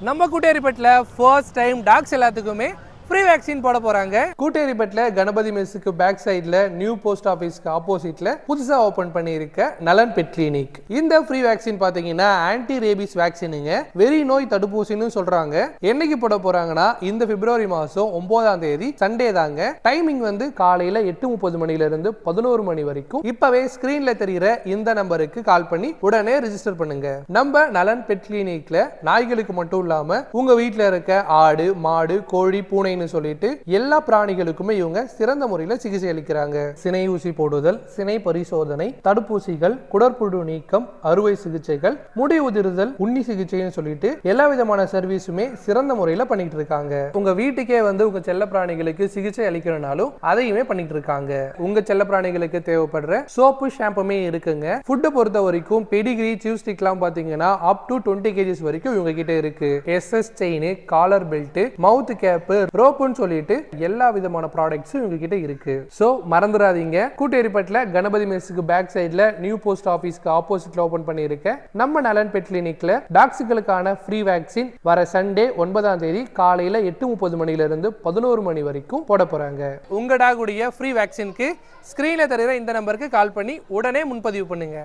நம்ம கூட்டேரிப்பட்டில் first time tax எல்லாத்துக்குமே free vaccine போட போறாங்க. கூட்டேரிப்பட்டில் கணபதி மெஸ்ஸுக்கு பேக் சைடில் நியூ போஸ்ட் ஆஃபீஸ்க்கு ஆப்போசிட்ல புதுசா ஓபன் பண்ணியிருக்க நலன் பெட் கிளினிக். இந்த ஃப்ரீ வேக்சின் பாத்தீங்கன்னா ஆன்டி ரேபிஸ் வேக்சினுங்க, வெறி நோய் தடுப்பூசின்னு சொல்றாங்க. என்னைக்கு போட போறாங்கன்னா இந்த பிப்ரவரி மாசம் 9ஆம் தேதி சண்டே தாங்க. டைமிங் வந்து காலையில 8:30 மணில இருந்து 11 மணி வரைக்கும். இப்பவே ஸ்கிரீன்ல தெரிகிற இந்த நம்பருக்கு கால் பண்ணி உடனே ரெஜிஸ்டர் பண்ணுங்க. நம்ம நலன் பெட் கிளினிக்ல நாய்களுக்கு மட்டும் இல்லாம உங்க வீட்டுல இருக்க ஆடு, மாடு, கோழி, பூனை சொல்லிட்டு எல்லா பிராணிகளுக்குமே இவங்க சிறந்த முறையில் சிகிச்சை அளிக்கிறாங்க. சினை ஊசி போடுதல், சினை பரிசோதனை, தடுப்பூசிகள், குடற்புழு நீக்கம், அறுவை சிகிச்சைகள், முடி உதிர்தல், உண்ணி சிகிச்சைன்னு சொல்லிட்டு எல்லா விதமான சர்வீஸுமே சிறந்த முறையில் பண்ணிட்டு இருக்காங்க. உங்க வீட்டுக்கே வந்து உங்க செல்ல பிராணிகளுக்கு சிகிச்சை அளிக்கணும்னாலும் அதையுமே பண்ணிட்டு இருக்காங்க. உங்க செல்ல பிராணிகளுக்கு தேவைப்படுற சோப்பு, ஷாம்புமே இருக்குங்க. ஃபுட்டை பொறுத்த வரைக்கும் பெடிகிரி, சிவ்ஸ்டிக்லாம் பாத்தீங்கன்னா அப் டு 20 kg வரைக்கும் இவங்க கிட்ட இருக்கு. எஸ்எஸ் செயின், காலர் பெல்ட், மவுத் கேப், ரோப்புன்னு சொல்லிட்டு எல்லா விதமான ப்ராடக்ட்ஸும் இவங்க கிட்ட இருக்கு. சோ மறந்துடாதீங்க, கூட்டேரிப்பட்டில் கணபதி மெஸ்ஸுக்கு பேக் சைடில் நியூ போஸ்ட் ஆஃபீஸ்க்கு ஆப்போசிட்ல ஓபன் பண்ணியிருக்க நம்ம நலன் பெட் கிளினிக்ல டாக்ஸுகளுக்கான ஃப்ரீ வேக்சின் வர சண்டே 9ஆம் தேதி காலையில 8:30 மணில இருந்து 11 மணி வரைக்கும் போட போறாங்க. உங்க டாகுடைய ஃப்ரீ வேக்சினுக்கு ஸ்கிரீன்ல தெரியுற இந்த நம்பருக்கு கால் பண்ணி உடனே முன்பதிவு பண்ணுங்க.